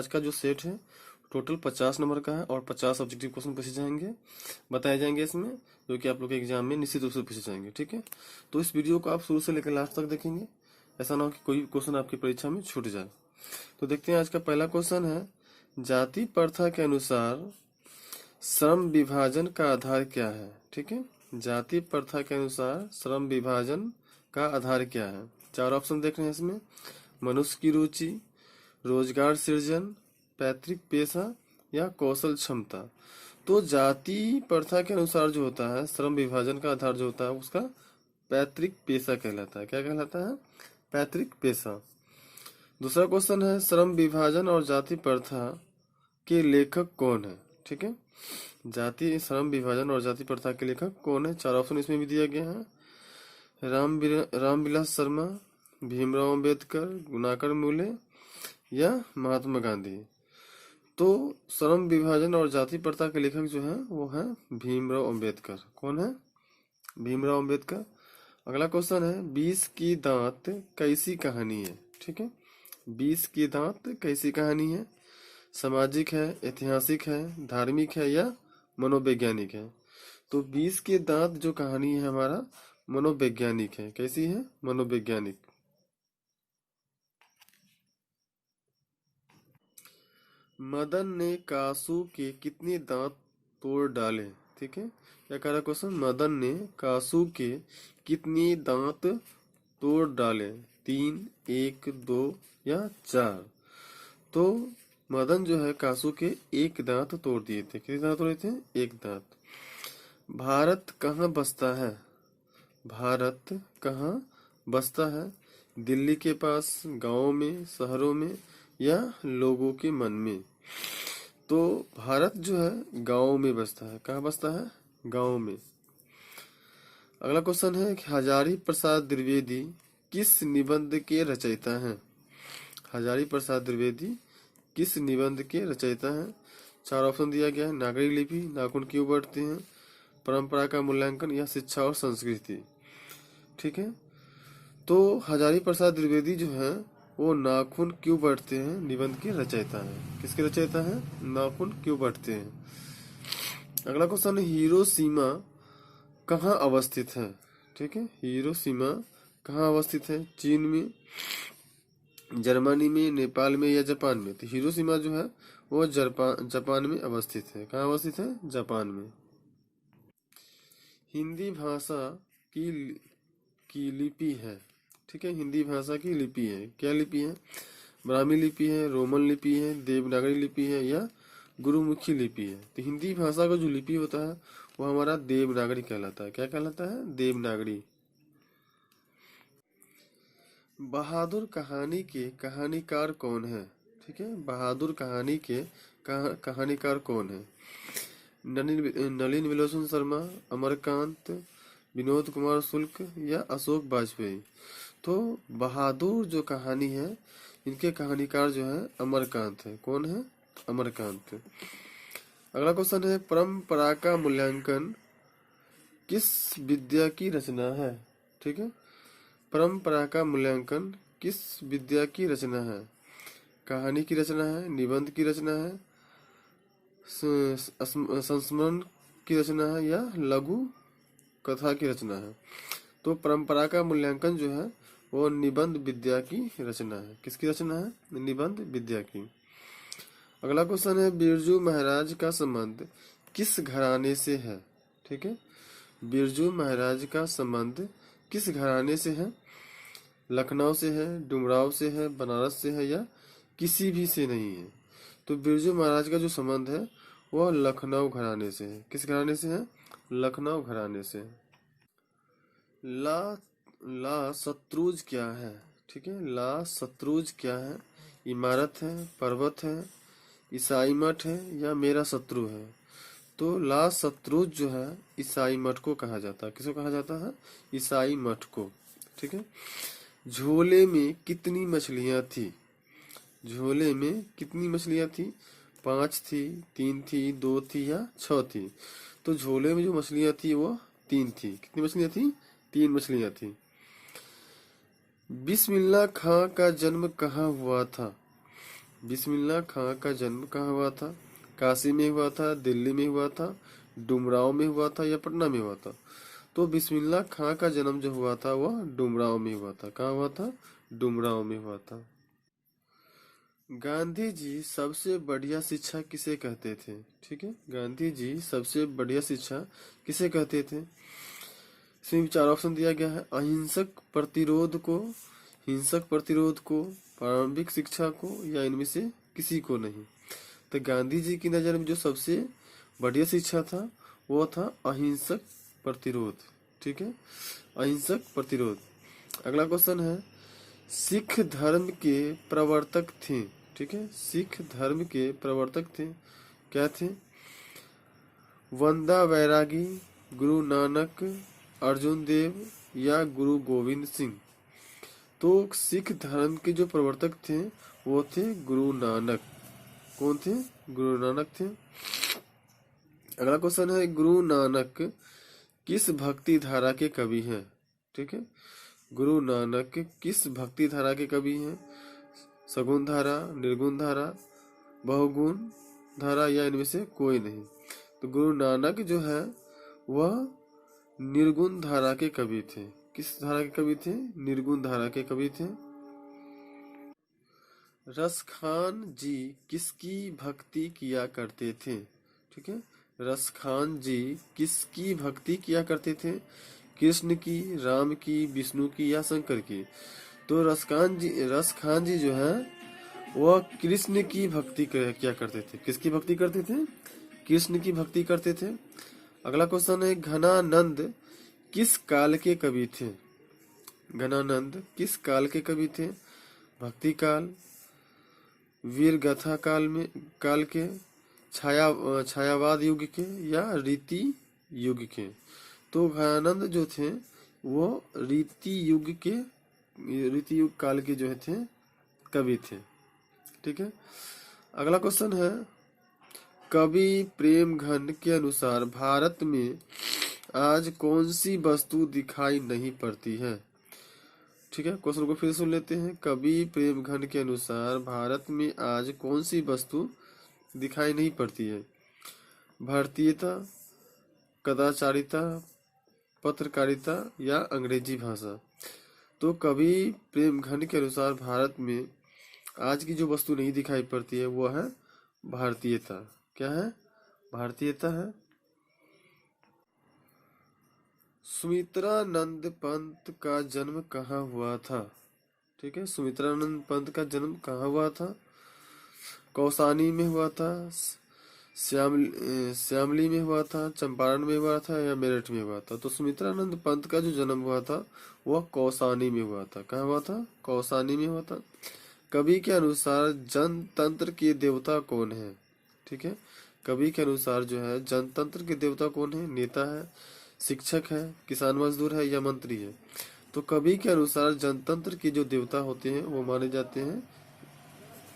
आज का जो सेट है टोटल 50 नंबर का है और 50 ऑब्जेक्टिव क्वेश्चन पूछे जाएंगे, बताए जाएंगे इसमें, जो कि आप लोग के एग्जाम में निश्चित रूप से पूछे जाएंगे। ठीक है, तो इस वीडियो को आप शुरू से लेकर लास्ट तक देखेंगे, ऐसा ना हो कि कोई क्वेश्चन आपकी परीक्षा में छूट जाए। तो देखते हैं आज का पहला क्वेश्चन है, जाति प्रथा के अनुसार श्रम विभाजन का आधार क्या है। ठीक है, जाति प्रथा के अनुसार श्रम विभाजन का आधार क्या है। 4 ऑप्शन देख रहे हैं इसमें, मनुष्य की रुचि, रोजगार सृजन, पैतृक पेशा या कौशल क्षमता। तो जाति प्रथा के अनुसार जो होता है श्रम विभाजन का आधार जो होता है उसका पैतृक पेशा कहलाता है। क्या कहलाता है? पैतृक पेशा। दूसरा क्वेश्चन है, श्रम विभाजन और जाति प्रथा के लेखक कौन है। ठीक है, जाति श्रम विभाजन और जाति प्रथा के लेखक कौन है। 4 ऑप्शन इसमें भी दिया गया है, रामविलास शर्मा, भीमराव अंबेडकर, गुणाकर मूले या महात्मा गांधी। तो श्रम विभाजन और जाति प्रथा के लेखक जो है वो है भीमराव अंबेडकर। कौन है? भीमराव अंबेडकर। अगला क्वेश्चन है, 20 की दांत कैसी कहानी है। ठीक है, 20 की दांत कैसी कहानी है। सामाजिक है, ऐतिहासिक है, धार्मिक है या मनोवैज्ञानिक है। तो 20 के दांत जो कहानी है हमारा मनोवैज्ञानिक है। कैसी है? मनोवैज्ञानिक। मदन ने कासू के कितने दांत तोड़ डाले। ठीक है, क्या कह रहा क्वेश्चन, मदन ने कासू के कितने दांत तोड़ डाले। 3, 1, 2 या 4। तो मदन जो है कासू के 1 दांत तोड़ दिए थे। कितने दांत तोड़े थे? 1 दांत। भारत कहाँ बसता है। भारत कहाँ बसता है। दिल्ली के पास, गांव में, शहरों में या लोगों के मन में। तो भारत जो है गांव में बसता है। कहाँ बसता है? गांव में। अगला क्वेश्चन है, हजारी प्रसाद द्विवेदी किस निबंध के रचयिता हैं। हजारी प्रसाद द्विवेदी किस निबंध के रचयिता हैं। 4 ऑप्शन दिया गया है, नागरी लिपि, नाखून क्यों बढ़ते हैं, परंपरा का मूल्यांकन या शिक्षा और संस्कृति। ठीक है, तो हजारी प्रसाद द्विवेदी जो है वो नाखून क्यों बढ़ते हैं निबंध के रचयिता है। किसके रचयिता है? नाखून क्यों बढ़ते हैं। अगला क्वेश्चन है, हिरोशिमा कहाँ अवस्थित है। ठीक है, हिरोशिमा कहाँ अवस्थित है। चीन में, जर्मनी में, नेपाल में या जापान में। तो हिरोशिमा जो है वो जापान में अवस्थित है। कहाँ अवस्थित है? जापान में। हिंदी भाषा की लिपि है। ठीक है, हिंदी भाषा की लिपि है। क्या लिपि है? ब्राह्मी लिपि है, रोमन लिपि है, देवनागरी लिपि है या गुरुमुखी लिपि है। तो हिंदी भाषा का जो लिपि होता है वो हमारा देवनागरी कहलाता है। क्या कहलाता है? देवनागरी। बहादुर कहानी के कहानीकार कौन है। ठीक है, बहादुर कहानी के कहानीकार कौन है। नलिन विलोचन शर्मा, अमरकांत, विनोद कुमार शुक्ल या अशोक वाजपेयी। तो बहादुर जो कहानी है इनके कहानीकार जो है अमरकांत है। कौन है? अमरकांत। अगला क्वेश्चन है, परंपरा का मूल्यांकन किस विद्या की रचना है। ठीक है, परंपरा का मूल्यांकन किस विद्या की रचना है। कहानी की रचना है, निबंध की रचना है, संस्मरण की रचना है या लघु कथा की रचना है। तो परंपरा का मूल्यांकन जो है वो निबंध विद्या की रचना है। किसकी रचना है? निबंध विद्या की। अगला क्वेश्चन है, बिरजू महाराज का संबंध किस घराने से है। ठीक है, बिरजू महाराज का संबंध किस घराने से है। लखनऊ से है, डुमराव से है, बनारस से है या किसी भी से नहीं है। तो बिरजू महाराज का जो संबंध है वह लखनऊ घराने से है। किस घराने से है? लखनऊ घराने से। ला शत्रुज क्या है। ठीक है, ला शत्रुज क्या है। इमारत है, पर्वत है, ईसाई मठ है या मेरा शत्रु है। तो ला शत्रुज जो है ईसाई मठ को कहा जाता है। किसको कहा जाता है? ईसाई मठ को। ठीक है, झोले में कितनी मछलियां थी। झोले में कितनी मछलियां थी। 5 थी, 3 थी, 2 थी या 6 थी। तो झोले में जो मछलियां थी वो 3 थी। कितनी मछलियां थी? 3 मछलियां थी। बिस्मिल्लाह खां का जन्म कहाँ हुआ था। बिस्मिल्लाह खां का जन्म कहाँ हुआ था? काशी में हुआ था, दिल्ली में हुआ था, डुमराव में हुआ था या पटना में हुआ था? तो बिस्मिल्लाह खां का जन्म जो हुआ था वह डुमराव में हुआ था। कहाँ हुआ था? डुमराव में हुआ था। गांधी जी सबसे बढ़िया शिक्षा किसे कहते थे? ठीक है, गांधी जी सबसे बढ़िया शिक्षा किसे कहते थे? इसमें चार ऑप्शन दिया गया है। हिंसक प्रतिरोध को, प्रारंभिक शिक्षा को, या इनमें से किसी को नहीं। तो गांधी जी की नजर में जो सबसे बढ़िया शिक्षा था वो था अहिंसक प्रतिरोध। ठीक है, अहिंसक प्रतिरोध। अगला क्वेश्चन है, सिख धर्म के प्रवर्तक थे। ठीक है, सिख धर्म के प्रवर्तक थे, क्या थे? वंदा बैरागी, गुरु नानक, अर्जुन देव या गुरु गोविंद सिंह? तो सिख धर्म के जो प्रवर्तक थे वो थे गुरु नानक। कौन थे? गुरु नानक थे। अगला क्वेश्चन है, गुरु नानक किस भक्ति धारा के कवि हैं? ठीक है, गुरु नानक किस भक्ति धारा के कवि हैं? सगुण धारा, निर्गुण धारा, बहुगुण धारा या इनमें से कोई नहीं? तो गुरु नानक जो है वह निर्गुण धारा के कवि थे। किस धारा के कवि थे? निर्गुण धारा के कवि थे। रसखान जी किसकी भक्ति किया करते थे? ठीक है, रसखान जी किसकी भक्ति किया करते थे? कृष्ण की, राम की, विष्णु की या शंकर की? तो रसखान जी जो है वह कृष्ण की भक्ति किया करते थे। किसकी भक्ति करते थे? कृष्ण की भक्ति करते थे। अगला क्वेश्चन है, घनानंद किस काल के कवि थे? घनानंद किस काल के कवि थे? भक्ति काल, वीर गाथा काल के, छायावाद युग के या रीति युग के? तो घनानंद जो थे वो रीति युग काल के जो थे कवि थे। ठीक है, अगला क्वेश्चन है, कवि प्रेमघन के अनुसार भारत में आज कौन सी वस्तु दिखाई नहीं पड़ती है? ठीक है, क्वेश्चन को फिर सुन लेते हैं। कवि प्रेमघन के अनुसार भारत में आज कौन सी वस्तु दिखाई नहीं पड़ती है? भारतीयता, कदाचारिता, पत्रकारिता या अंग्रेजी भाषा? तो कवि प्रेमघन के अनुसार भारत में आज की जो वस्तु नहीं दिखाई पड़ती है वो है भारतीयता। क्या है? भारतीयता है। सुमित्रानंद पंत का जन्म कहाँ हुआ था? ठीक है, सुमित्रानंद पंत का जन्म कहाँ हुआ था? कौसानी में हुआ था, श्यामली में हुआ था, चंपारण में हुआ था या मेरठ में हुआ था? तो सुमित्रानंद पंत का जो जन्म हुआ था वह कौसानी में हुआ था। कहाँ हुआ था? कौसानी में हुआ था। कवि के अनुसार जनतंत्र के देवता कौन है? ठीक है, कवि के अनुसार जो है जनतंत्र के देवता कौन है? नेता है, शिक्षक है, किसान मजदूर है या मंत्री है? तो कवि के अनुसार जनतंत्र के जो देवता होते हैं वो माने जाते हैं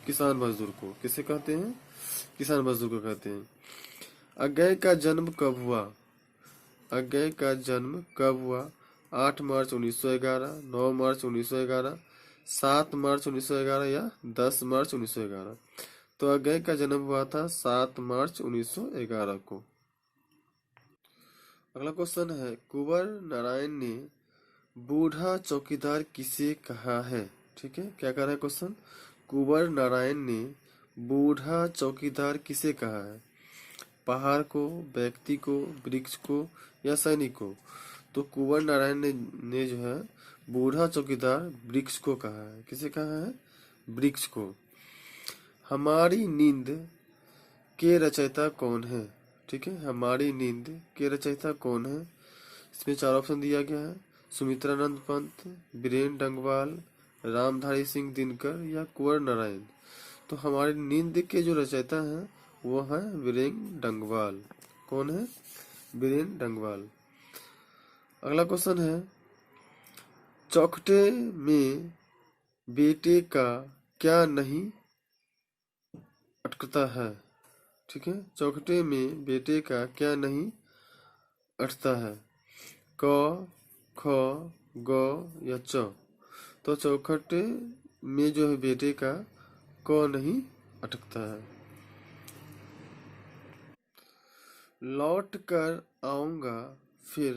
किसान मजदूर को। किसे कहते हैं? किसान मजदूर को कहते हैं। अज्ञे का जन्म कब हुआ? अज्ञे का जन्म कब हुआ? 8 मार्च 1911, 9 मार्च 1911, 7 मार्च 1911 या 10 मार्च 1911? तो अज्ञे का जन्म हुआ था 7 मार्च 1911 को। अगला क्वेश्चन है, कुंवर नारायण ने बूढ़ा चौकीदार किसे कहा है? ठीक है, क्या कह रहा है क्वेश्चन? कुंवर नारायण ने बूढ़ा चौकीदार किसे कहा है? पहाड़ को, व्यक्ति को, वृक्ष को या सैनिक को? तो कुंवर नारायण ने जो है बूढ़ा चौकीदार वृक्ष को कहा है। किसे कहा है? वृक्ष को। हमारी नींद के रचयिता कौन है? ठीक है, हमारी नींद के रचयिता कौन है? इसमें 4 ऑप्शन दिया गया है। सुमित्रानंद पंत, बीरेन डंगवाल, रामधारी सिंह दिनकर या कुंवर नारायण? तो हमारी नींद के जो रचयिता हैं वो है बीरेन डंगवाल। कौन है? बीरेन डंगवाल। अगला क्वेश्चन है, चौखटे में बेटे का क्या नहीं अटकता है? ठीक है, चौखटे में बेटे का क्या नहीं अटता है? क, ख, ग या च? तो चौखटे में जो है बेटे का क नहीं अटकता है। लौट कर आऊंगा फिर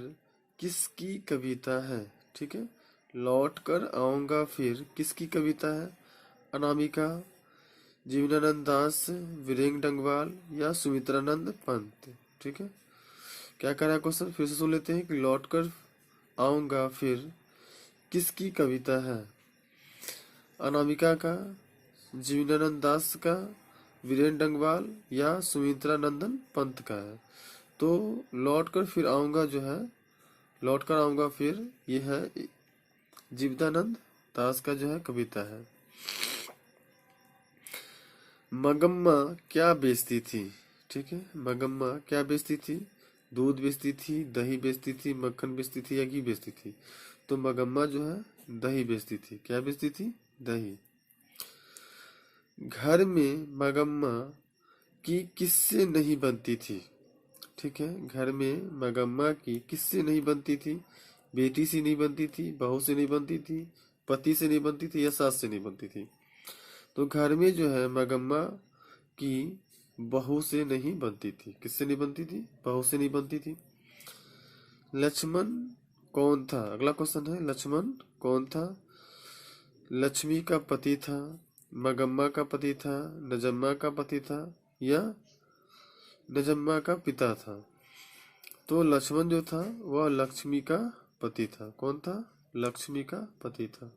किसकी कविता है? ठीक है, लौट कर आऊंगा फिर किसकी कविता है? अनामिका, जीवनानंद दास, वीरेंद्र डंगवाल या सुमित्रानंद पंत। ठीक है, क्या कह रहा है क्वेश्चन, फिर से सुन लेते हैं कि लौट कर आऊंगा फिर किसकी कविता है? अनामिका का, जीवनानंद दास का, वीरेंद्र डंगवाल या सुमित्रा नंदन पंत का है। तो लौट कर फिर आऊंगा जो है, लौट कर आऊंगा फिर, ये है जीवनानंद दास का जो है कविता है। मगम्मा क्या बेचती थी? ठीक है, मगम्मा क्या बेचती थी? दूध बेचती थी, दही बेचती थी, मक्खन बेचती थी या घी बेचती थी? तो मगम्मा जो है दही बेचती थी। क्या बेचती थी? दही। घर में मगम्मा की किससे नहीं बनती थी? ठीक है, घर में मगम्मा की किससे नहीं बनती थी? बेटी से नहीं बनती थी, बहू से नहीं बनती थी, पति से नहीं बनती थी या सास से नहीं बनती थी? तो घर में जो है मगम्मा की बहू से नहीं बनती थी। किससे नहीं बनती थी? बहू से नहीं बनती थी। लक्ष्मण कौन था? अगला क्वेश्चन है, लक्ष्मण कौन था? लक्ष्मी का पति था, मगम्मा का पति था, नजम्मा का पति था या नजम्मा का पिता था? तो लक्ष्मण जो था वह लक्ष्मी का पति था। कौन था? लक्ष्मी का पति था।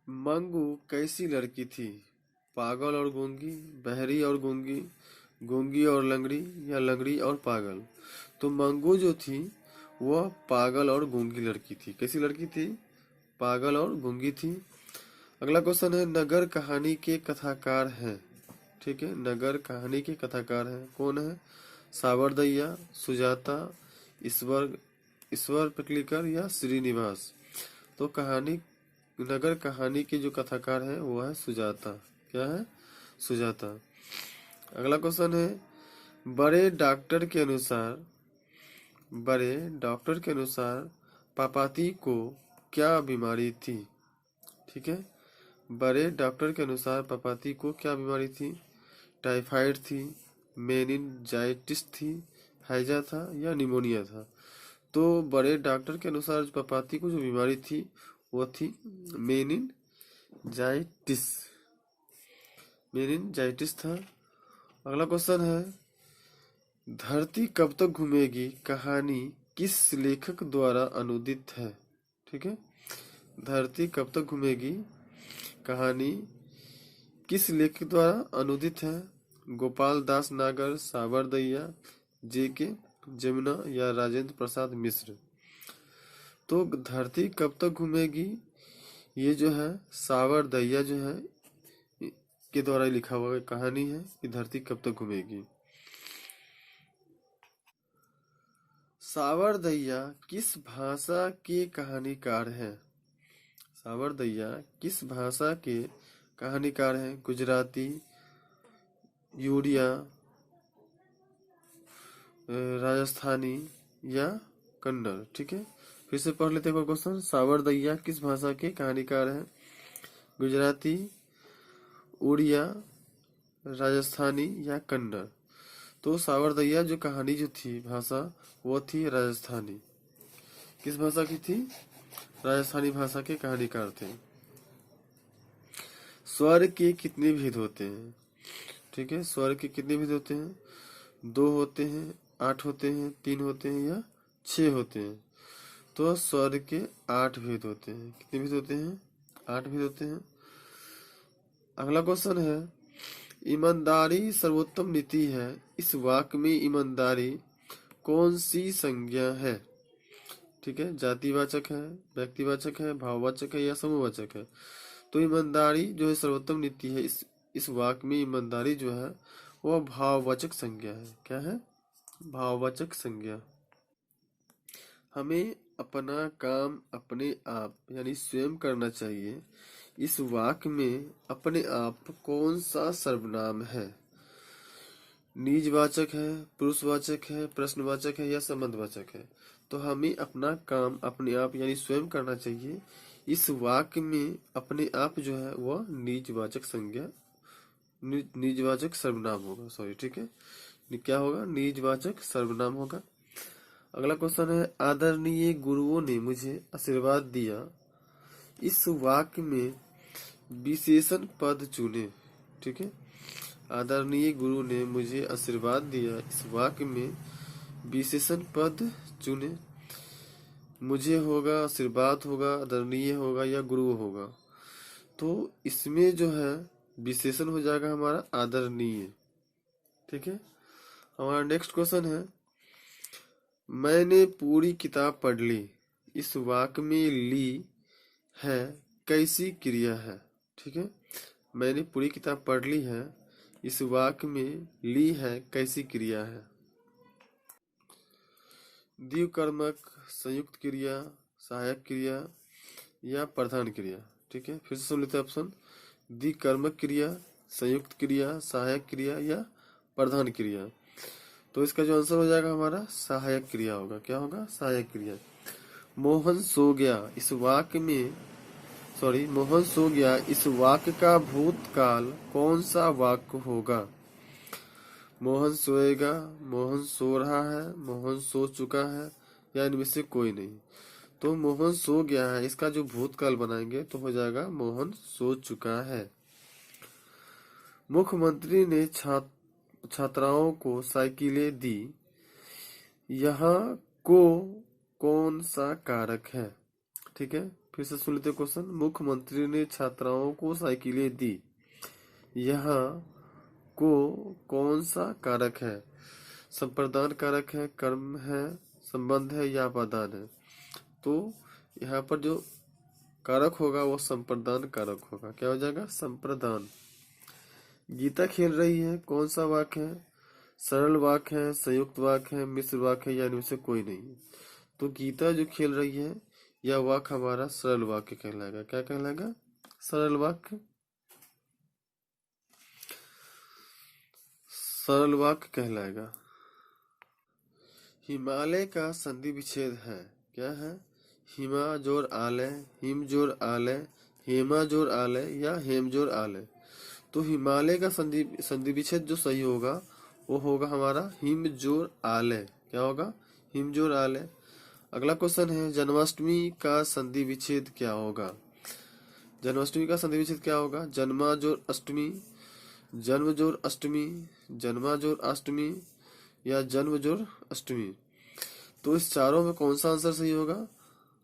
मंगू कैसी लड़की थी? पागल और गूंगी, बहरी और गूंगी, गूंगी और लंगड़ी या लंगड़ी और पागल? तो मंगू जो थी वह पागल और गूंगी लड़की थी। कैसी लड़की थी? पागल और गूंगी थी। अगला क्वेश्चन है, नगर कहानी के कथाकार हैं। ठीक है, नगर कहानी के कथाकार हैं, कौन है? सावरदैया, सुजाता, ईश्वर ईश्वर पिटलीकर या श्रीनिवास? तो कहानी, नगर कहानी के जो कथाकार है वो है सुजाता। क्या है? सुजाता। अगला क्वेश्चन है, बड़े डॉक्टर के अनुसार, बड़े डॉक्टर के अनुसार पापाती को क्या बीमारी थी? ठीक है, बड़े डॉक्टर के अनुसार पापाती को क्या बीमारी थी? टाइफाइड थी, मेनिनजाइटिस थी, हैजा था या निमोनिया था? तो बड़े डॉक्टर के अनुसार पापाती को जो बीमारी थी वो थी मेनिनजाइटिस। मेनिनजाइटिस था। अगला क्वेश्चन है, धरती कब तक घूमेगी कहानी किस लेखक द्वारा अनुदित है? ठीक है, धरती कब तक घूमेगी कहानी किस लेखक द्वारा अनुदित है? गोपाल दास नागर, सावरदैया, जेके जमुना या राजेंद्र प्रसाद मिश्र? तो धरती कब तक घूमेगी ये जो है सावरदैया जो है के द्वारा लिखा हुआ कहानी है कि धरती कब तक घूमेगी। सावरदैया किस भाषा के कहानीकार हैं? सावरदैया किस भाषा के कहानीकार हैं? गुजराती, उड़िया, राजस्थानी या कन्नड़? ठीक है, फिर से पढ़ लेते हैं क्वेश्चन। सावरदैया किस भाषा के कहानीकार हैं? गुजराती, उड़िया, राजस्थानी या कन्नड़? तो सावरदैया जो कहानी जो थी भाषा वो थी राजस्थानी। किस भाषा की थी? राजस्थानी भाषा के कहानीकार थे। स्वर के कितने भेद होते हैं? ठीक है, स्वर के कितने भेद होते हैं? 2 होते हैं, 8 होते हैं, 3 होते हैं या 6 होते हैं? तो स्वर के 8 भेद होते हैं। कितने भेद होते हैं? 8 भेद होते हैं। अगला क्वेश्चन है, ईमानदारी सर्वोत्तम नीति है, इस वाक्य में ईमानदारी कौन सी संज्ञा है? ठीक है, जातिवाचक है, व्यक्तिवाचक है, भाववाचक है या समूहवाचक है? तो ईमानदारी जो है सर्वोत्तम नीति है, इस वाक्य में ईमानदारी जो है वह भाववाचक संज्ञा है। क्या है? भाववाचक संज्ञा। हमें अपना काम अपने आप यानी स्वयं करना चाहिए, इस वाक्य में अपने आप कौन सा सर्वनाम है? निजवाचक है, पुरुषवाचक है, प्रश्नवाचक है या संबंधवाचक है? तो हमें अपना काम अपने आप यानी स्वयं करना चाहिए। इस वाक्य में अपने आप जो है वह निजवाचक संज्ञा निजवाचक सर्वनाम होगा, सॉरी, ठीक है। क्या होगा? निजवाचक सर्वनाम होगा। अगला क्वेश्चन है, आदरणीय गुरुओं ने मुझे आशीर्वाद दिया। इस वाक्य में विशेषण पद चुने, ठीक है। आदरणीय गुरु ने मुझे आशीर्वाद दिया, इस वाक्य में विशेषण पद चुने। मुझे होगा, आशीर्वाद होगा, आदरणीय होगा या गुरु होगा। तो इसमें जो है विशेषण हो जाएगा हमारा आदरणीय, ठीक है। हमारा नेक्स्ट क्वेश्चन है, मैंने पूरी किताब पढ़ ली। इस वाक्य में ली है कैसी क्रिया है, ठीक है। मैंने पूरी किताब पढ़ ली है, इस वाक्य में ली है कैसी क्रिया है। द्विकर्मक, संयुक्त क्रिया, सहायक क्रिया या प्रधान क्रिया, ठीक है। फिर से सुन लेते हैं ऑप्शन। द्विकर्मक क्रिया, संयुक्त क्रिया, सहायक क्रिया या प्रधान क्रिया। तो इसका जो आंसर हो जाएगा हमारा सहायक क्रिया होगा। क्या होगा? सहायक क्रिया। मोहन सो गया, इस वाक्य में मोहन सो गया, इस वाक्य का भूतकाल कौन सा वाक्य होगा? मोहन सोएगा, मोहन सो रहा है, मोहन सो चुका है या इनमें से कोई नहीं। तो मोहन सो गया है, इसका जो भूतकाल बनाएंगे तो हो जाएगा मोहन सो चुका है। मुख्यमंत्री ने छात्राओं को साइकिलें दी। यहाँ को कौन सा कारक है? ठीक है, फिर से सुन लेते क्वेश्चन। मुख्यमंत्री ने छात्राओं को साइकिलें दी। यहाँ को कौन सा कारक है? संप्रदान कारक है, कर्म है, संबंध है या अपादान है? तो यहाँ पर जो कारक होगा वो संप्रदान कारक होगा। क्या हो जाएगा? संप्रदान। गीता खेल रही है, कौन सा वाक्य है? सरल वाक्य है, संयुक्त वाक्य है, मिश्र वाक्य है या इनमें से कोई नहीं है। तो गीता जो खेल रही है यह वाक्य हमारा सरल वाक्य कहलाएगा। क्या कहलाएगा? सरल वाक्य। सरल वाक्य कहलाएगा। हिमालय का संधि विच्छेद है, क्या है? हिमा जोर आलय, हिम जोर आलय, हेमा जोर आलय या हेम जोर आलय। तो हिमालय का संधि विच्छेद जो सही होगा वो होगा हमारा हिम जोर आलय। क्या होगा? हिम जोर आलय। अगला क्वेश्चन है, जन्माष्टमी का संधि विच्छेद क्या होगा? जन्माष्टमी का संधि विच्छेद क्या होगा? जन्मा जोर अष्टमी, जन्म जोर अष्टमी, जन्मा जोर अष्टमी या जन्म जोर अष्टमी। तो इस चारों में कौन सा आंसर सही होगा?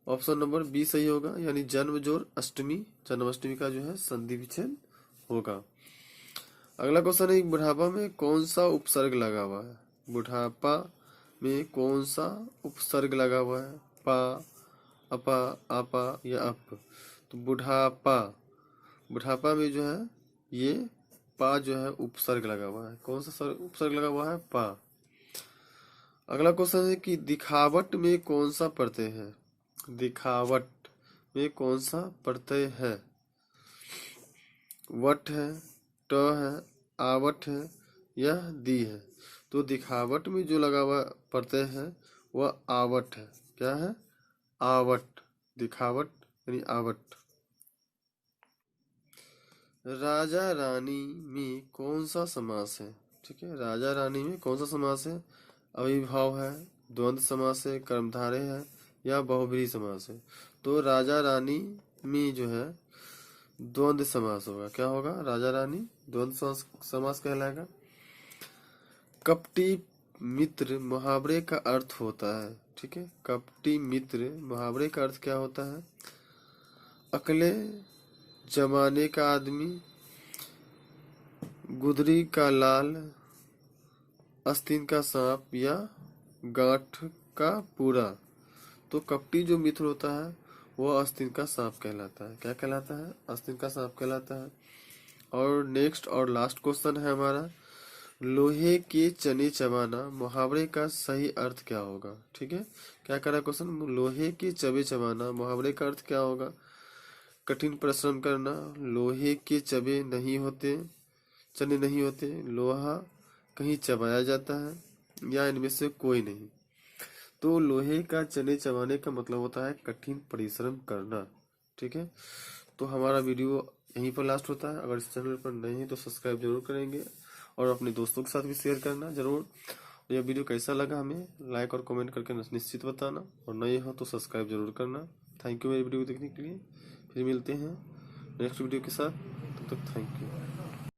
ऑप्शन नंबर बी सही होगा, यानी जन्म जोर अष्टमी जन्माष्टमी का जो है संधि विच्छेद होगा। अगला क्वेश्चन है, बुढ़ापा में कौन सा उपसर्ग लगा हुआ है? बुढ़ापा में कौन सा उपसर्ग लगा हुआ है? पा, अपा, आपा या अप। तो बुढ़ापा, बुढ़ापा में जो है ये पा जो है उपसर्ग लगा हुआ है। कौन सा उपसर्ग लगा हुआ है? पा। अगला क्वेश्चन है कि दिखावट में कौन सा प्रत्यय है? दिखावट में कौन सा प्रत्यय है? वट है, ट है, आवट है या दी है। तो दिखावट में जो लगा हुआ प्रत्यय है वह आवट है। क्या है? आवट। दिखावट यानी आवट। राजा रानी में कौन सा समास है? ठीक है, राजा रानी में कौन सा समास है? अविभाव है, द्वंद्व समास है, कर्मधारय है या बहुब्रीहि समास है। तो राजा रानी में जो है द्वंद्व समास होगा। क्या होगा? राजा रानी द्वंद्व समास कहलाएगा। कपटी मित्र मुहावरे का अर्थ होता है। ठीक है, कपटी मित्र मुहावरे का अर्थ क्या होता है? अगले जमाने का आदमी, गुदरी का लाल, आस्तीन का सांप या गांठ का पूरा। तो कपटी जो मित्र होता है वो आस्तीन का सांप कहलाता है। क्या कहलाता है? आस्तीन का सांप कहलाता है। और नेक्स्ट और लास्ट क्वेश्चन है हमारा, लोहे के चने चबाना मुहावरे का सही अर्थ क्या होगा? ठीक है, क्या करा क्वेश्चन? लोहे के चबे चबाना मुहावरे का अर्थ क्या होगा? कठिन परिश्रम करना, लोहे के चबे नहीं होते, चने नहीं होते, लोहा कहीं चबाया जाता है या इनमें से कोई नहीं। तो लोहे का चने चबाने का मतलब होता है कठिन परिश्रम करना। ठीक है, तो हमारा वीडियो यहीं पर लास्ट होता है। अगर इस चैनल पर नए हैं तो सब्सक्राइब जरूर करेंगे और अपने दोस्तों के साथ भी शेयर करना जरूर। यह वीडियो कैसा लगा हमें लाइक और कमेंट करके निश्चित बताना, और नए हो तो सब्सक्राइब जरूर करना। थैंक यू मेरी वीडियो देखने के लिए। फिर मिलते हैं नेक्स्ट वीडियो के साथ, तब तक थैंक यू।